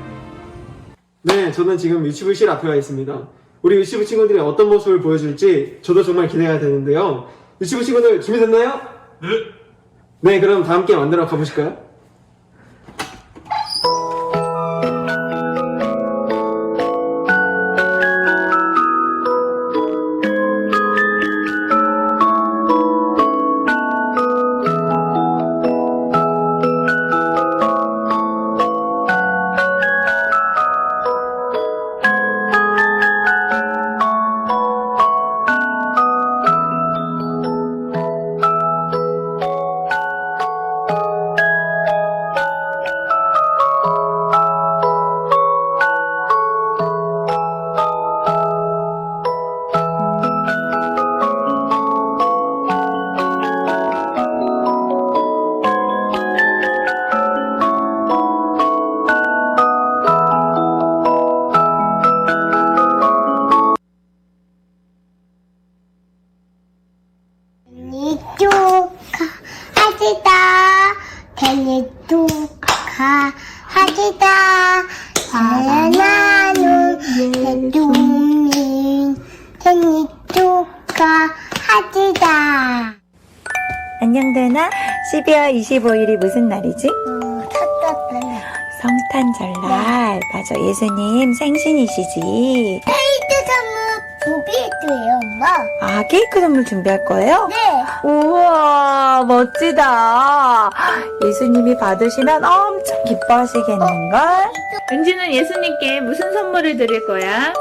E: 네, 저는 지금 유치부실 앞에 와 있습니다. 우리 유치부 친구들이 어떤 모습을 보여줄지 저도 정말 기대가 되는데요. 유치부 친구들 준비됐나요? 네. 네, 그럼 다 함께 만들어 가보실까요?
F: 생일 축하합니다. 사랑하는 대통령 생일 축하합니다.
G: 안녕 대나? 12월 25일이 무슨 날이지?
F: 첫째
G: 성탄절날. 맞아, 예수님 생신이시지.
F: 케이크 선물 준비했어요, 엄마.
G: 아, 케이크 선물 준비할 거예요?
F: 네.
G: 우와, 멋지다. 예수님이 받으시면 엄청 기뻐하시겠는걸?
H: 은지는 예수님께 무슨 선물을 드릴 거야?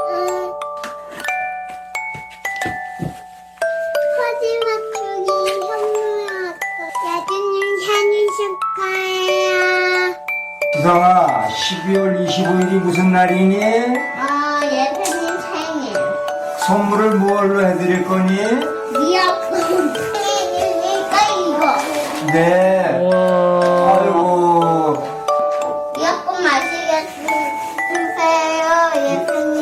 F: 커지 맞추기 선물하고 예수님 생일 축하해요.
I: 수상아, 12월 25일이 무슨 날이니?
F: 예수님 생일.
I: 선물을 뭘로 해드릴 거니?
F: 미역국 생일이니까 이거.
I: 네. 아이고.
F: 미역국 맛있게 드세요, 예수님.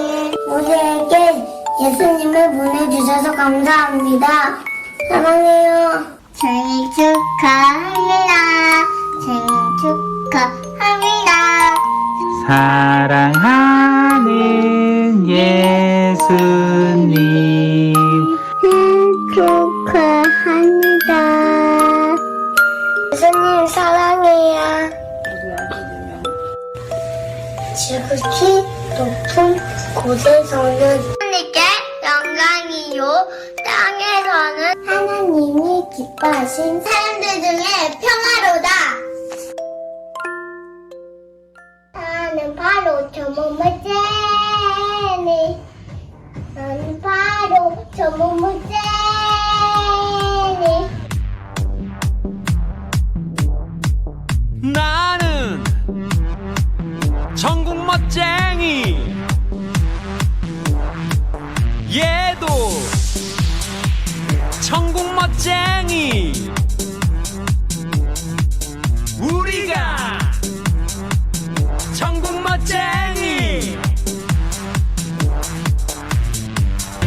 F: 우리에게 예수님을 보내주셔서 감사합니다. 사랑해요. 생일 축하합니다. 생일 축하합니다.
J: 사랑하는 예수님
F: 생일 축하합니다. 예수님 지극히 높은 곳에서는 하나님께 영광이요, 땅에서는 하나님이 기뻐하신 사람들 중에 평화로다. 나는 바로 저 몸무제니, 나는 바로 저 몸무제니.
J: 나는 전국 멋쟁이, 얘도 전국 멋쟁이. 우리가 전국 멋쟁이.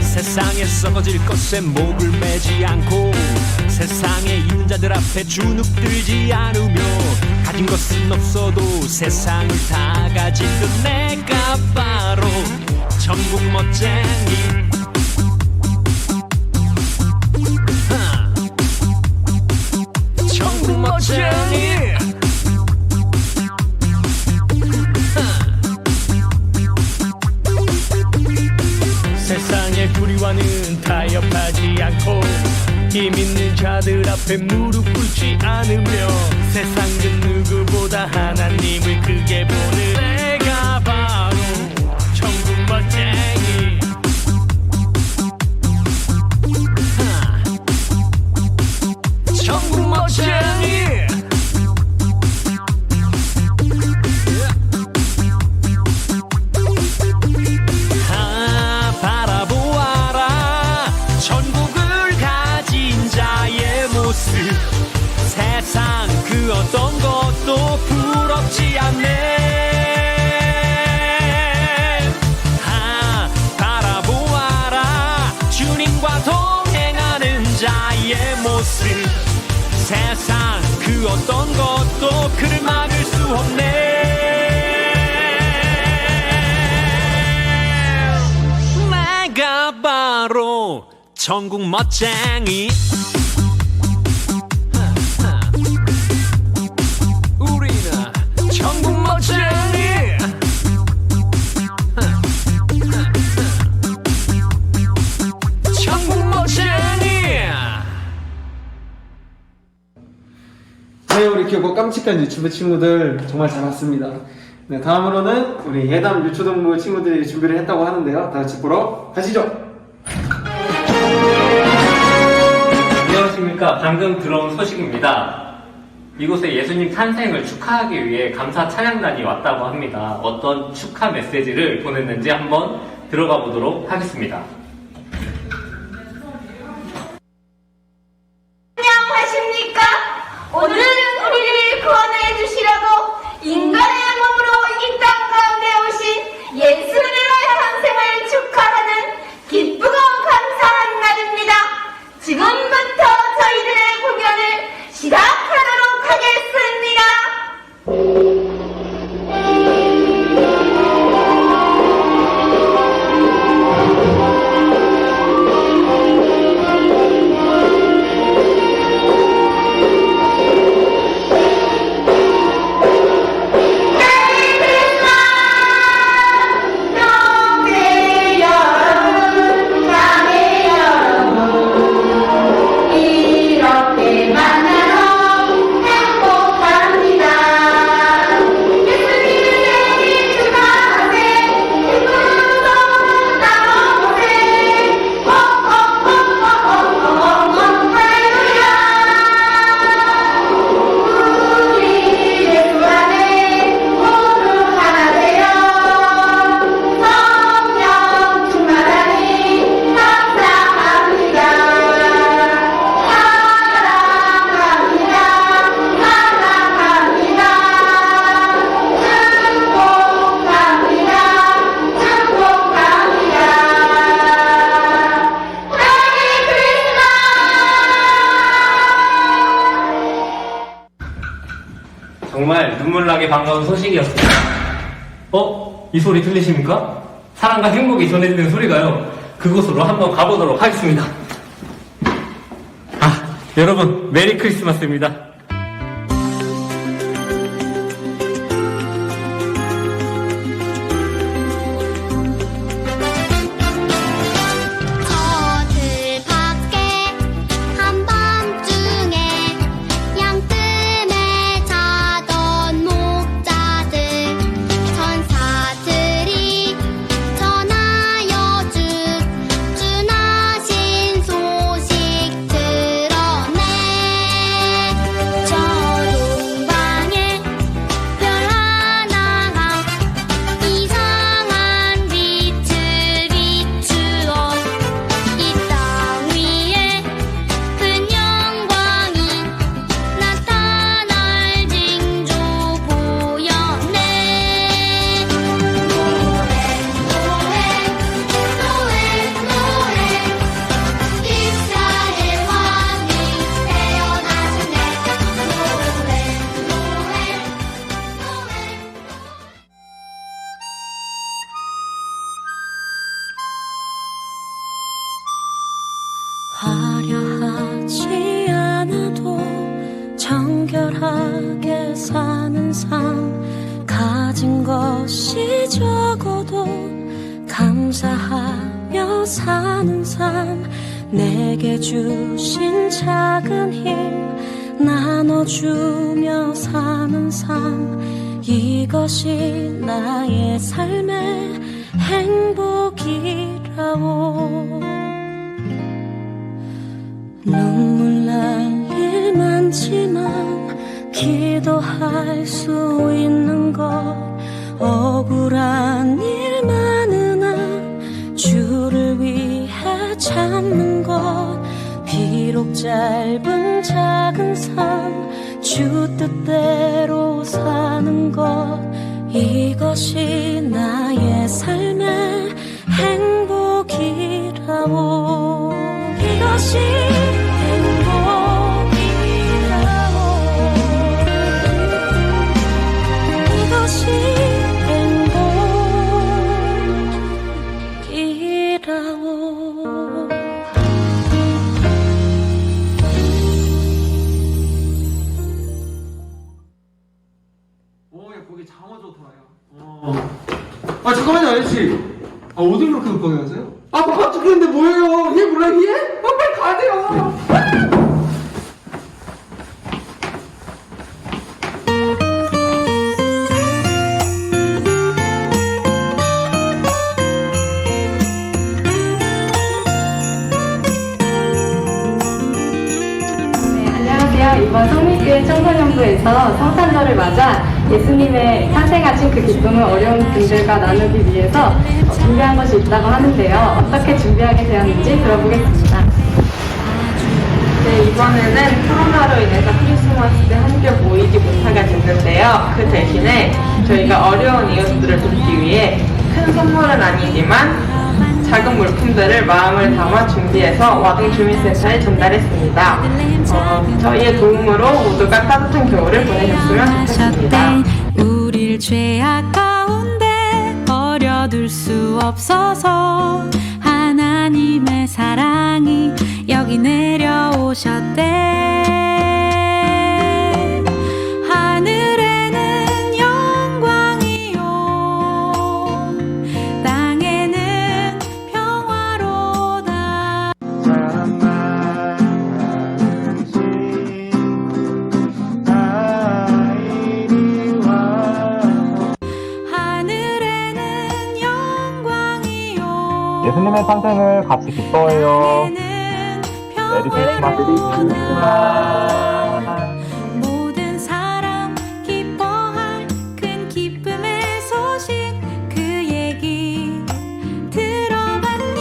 J: 세상에 썩어질 것에 목을 매지 않고 세상에 있는 자들 앞에 주눅들지 않으며 가진 것은 없어도 세상을 다 가진 듯 내가 바로 전국 멋쟁이. 전국 멋쟁이. 세상의 불의와는 타협하지 않고 힘 있는 자들 앞에 무릎 꿇지 않으며 세상 그 누구보다 하나님을 크게 보는 내가 바로 전국 멋쟁이. 전국 멋쟁이. 바라보아라 전국을 가진 자의 모습. 세상 그 어떤 것도 부럽지 않네. 바라보아라 주님과 동행하는 자의 모습. 세상 그 어떤 것도 그를 막을 수 없네. 내가 바로 전국 멋쟁이. 우리는 전국 멋쟁이. 전국 멋쟁이.
E: 네, 우리 귀엽고 깜찍한 유튜브 친구들 정말 잘 봤습니다. 네, 다음으로는 우리 예담 유초동부 친구들이 준비를 했다고 하는데요. 다 같이 보러 가시죠.
A: 안녕하십니까. 방금 들어온 소식입니다. 이곳에 예수님 탄생을 축하하기 위해 감사 찬양단이 왔다고 합니다. 어떤 축하 메시지를 보냈는지 한번 들어가 보도록 하겠습니다.
H: 안녕하십니까? 오늘은 우리를 구원해 주시려고 인간의 몸으로 이 땅 가운데 오신 예수님의 탄생을 축하하는 기쁘고 감사한 날입니다. 지금부터 저희들의 공연을 시작하도록 하겠습니다.
A: 정말 눈물나게 반가운 소식이었습니다. 이 소리 들리십니까? 사랑과 행복이 전해지는 소리가요. 그곳으로 한번 가보도록 하겠습니다. 여러분 메리 크리스마스입니다.
F: 것이 적어도 감사하며 사는 삶, 내게 주신 작은 힘 나눠주며 사는 삶, 이것이 나의 삶의 행복이라오. 눈물 날 일 많지만 기도할 수 있는 것, 억울한 일 많으나 주를 위해 참는 것, 비록 짧은 작은 삶 주 뜻대로 사는 것, 이것이 나의 삶의 행복이라오. 이것이 행복이라오. 이것이 행복이라오.
E: 오, 야, 거기 장어 좋더라요. 아, 잠깐만요, 아저씨. 아, 어딜 그렇게 급하게 가세요? 아, 바빠 죽겠는데 뭐예요? 얘 몰라, 얘? 아, 빨리 가야 돼요.
K: 안녕하세요. 이번 성립교회 청소년부에서 성탄절을 맞아 예수님의 탄생하신 그 기쁨을 어려운 분들과 나누기 위해서 준비한 것이 있다고 하는데요. 어떻게 준비하게 되었는지 들어보겠습니다.
L: 네, 이번에는 코로나로 인해서 크리스마스 때 함께 모이지 못하게 됐는데요. 그 대신에 저희가 어려운 이웃들을 돕기 위해 큰 선물은 아니지만 작은 물품들을 마음을 담아 준비해서 와동주민센터에 전달했습니다. 저희의 도움으로 모두가 따뜻한 겨울을 보내셨으면 좋겠습니다.
F: 우릴 죄악 가운데 버려둘 수 없어서 하나님의 사랑이 여기 내려오셨대. 하늘에는 영광이요, 땅에는 평화로다. 하늘에는 영광이요,
B: 예수님의 탄생을 같이 기뻐해요. 메리 크리스마스.
F: 모든 사람 기뻐할 큰 기쁨의 소식, 그 얘기 들어봤니?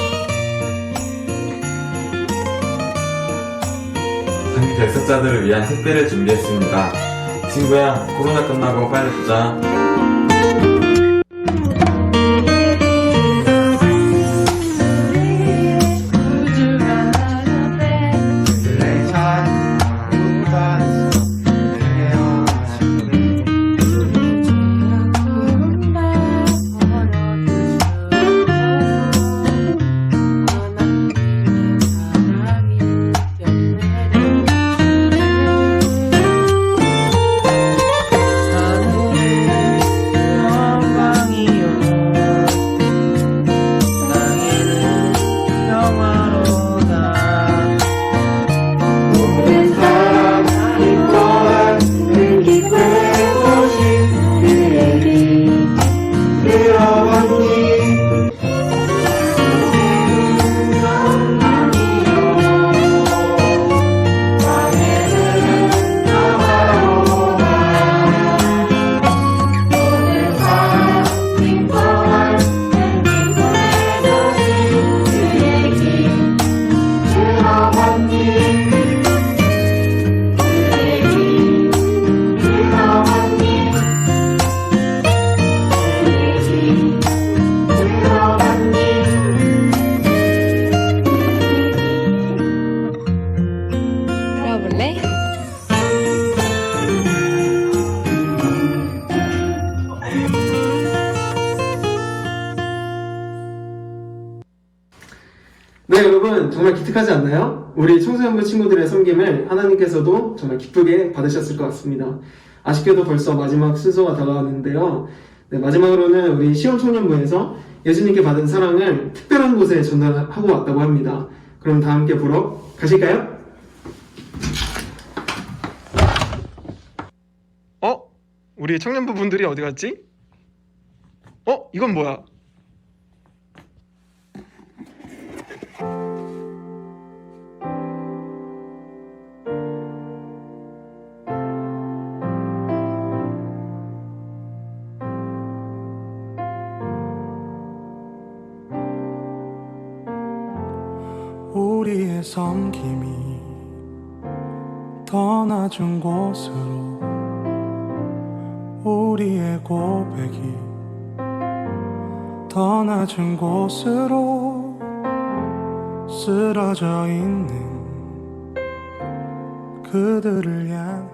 M: 장기 결석자들을 위한 택배를 준비했습니다. 친구야, 코로나 끝나고 빨리 보자.
E: 네, 여러분 정말 기특하지 않나요? 우리 청소년부 친구들의 섬김을 하나님께서도 정말 기쁘게 받으셨을 것 같습니다. 아쉽게도 벌써 마지막 순서가 다가왔는데요. 네, 마지막으로는 우리 시험청년부에서 예수님께 받은 사랑을 특별한 곳에 전달하고 왔다고 합니다. 그럼 다 함께 보러 가실까요? 우리 청년부 분들이 어디 갔지? 이건 뭐야?
N: 우리의 섬김이 더 낮은 곳으로 우리의 고백이 더 낮은 곳으로 쓰러져 있는 그들을 향해.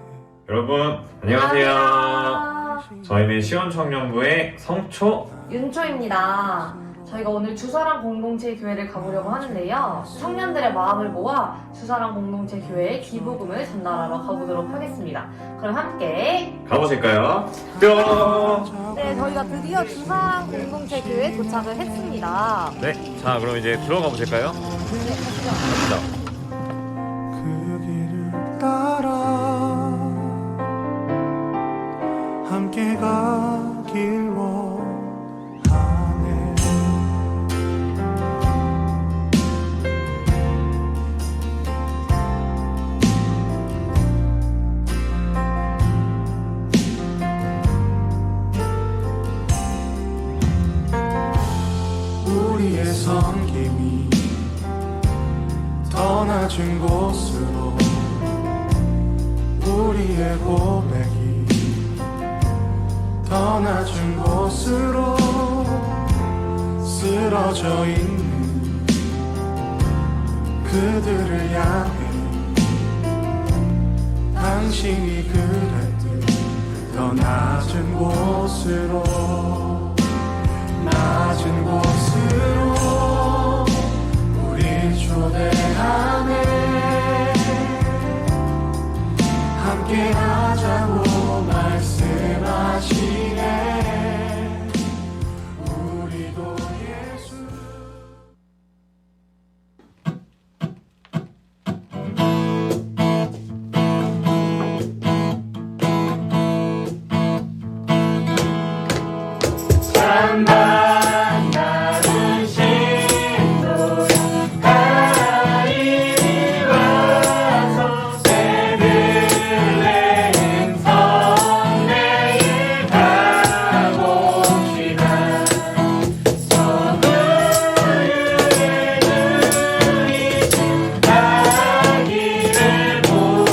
M: 여러분 안녕하세요. 저희는 시원청년부의 성초
K: 윤초입니다. 저희가 오늘 주사랑 공동체 교회를 가보려고 하는데요. 청년들의 마음을 모아 주사랑 공동체 교회에 기부금을 전달하러 가보도록 하겠습니다. 그럼 함께
M: 가보실까요? 뿅!
K: 네, 저희가 드디어 주사랑 공동체 교회에 도착을 했습니다.
M: 네, 자 그럼 이제 들어가 보실까요? 갑시다.
N: 그 길을 따라 함께 가길 원하네. 우리의 섬김이 더 낮은 곳으로 우리의 고백이 더 낮은 곳으로 쓰러져 있는 그들을 향해 당신이 그랬듯 더 낮은 곳으로 낮은 곳으로 우리 초대하네. 함께 하자고 말씀하시네. 우리도 예수
J: 만나는 신도 가이리 와서 베들레헴 성내에 가봅시다. 서구의 눈이 아기를 보고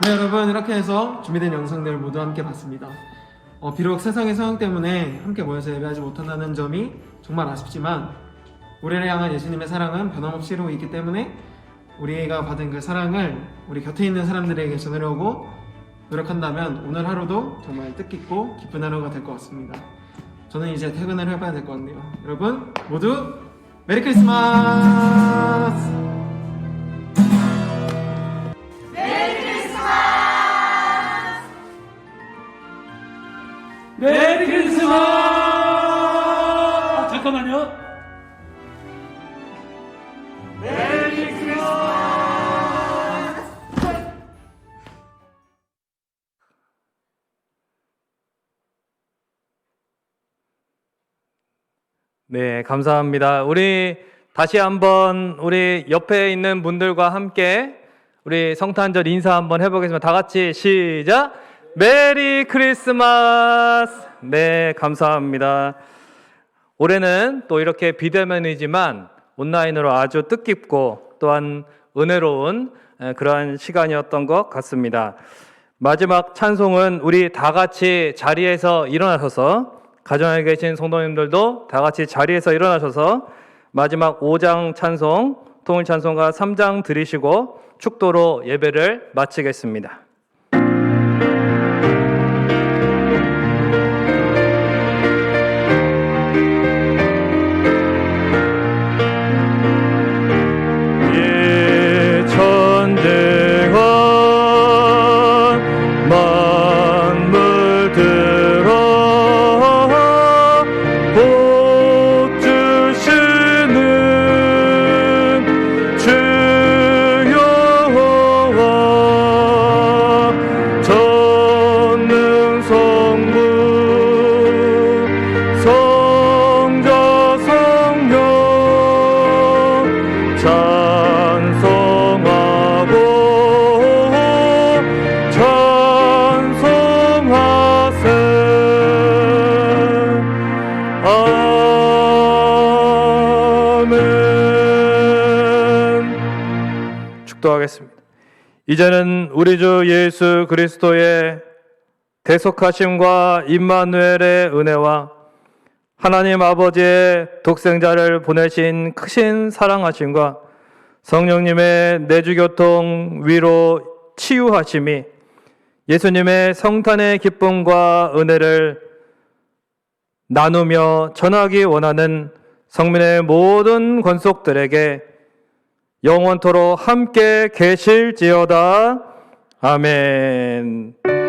E: 네, 여러분 이렇게 해서 준비된 영상들을 모두 함께 봤습니다. 비록 세상의 상황 때문에 함께 모여서 예배하지 못한다는 점이 정말 아쉽지만 우리를 향한 예수님의 사랑은 변함없이 이루고 있기 때문에 우리가 받은 그 사랑을 우리 곁에 있는 사람들에게 전하려고 노력한다면 오늘 하루도 정말 뜻깊고 기쁜 하루가 될 것 같습니다. 저는 이제 퇴근을 해봐야 될 것 같네요. 여러분 모두 메리 크리스마스!
J: 메리 크리스마스! 잠깐만요. 메리 크리스마스!
A: 네, 감사합니다. 우리 다시 한번 우리 옆에 있는 분들과 함께 우리 성탄절 인사 한번 해보겠습니다. 다 같이 시작! 메리 크리스마스! 네, 감사합니다. 올해는 또 이렇게 비대면이지만 온라인으로 아주 뜻깊고 또한 은혜로운 그러한 시간이었던 것 같습니다. 마지막 찬송은 우리 다 같이 자리에서 일어나셔서, 가정에 계신 성도님들도 다 같이 자리에서 일어나셔서 마지막 5장 찬송, 통일 찬송가 3장 드리시고 축도로 예배를 마치겠습니다. 축도하겠습니다. 이제는 우리 주 예수 그리스도의 대속하심과 임마누엘의 은혜와 하나님 아버지의 독생자를 보내신 크신 사랑하심과 성령님의 내주교통, 위로, 치유하심이 예수님의 성탄의 기쁨과 은혜를 나누며 전하기 원하는 성민의 모든 권속들에게 영원토록 함께 계실지어다. 아멘.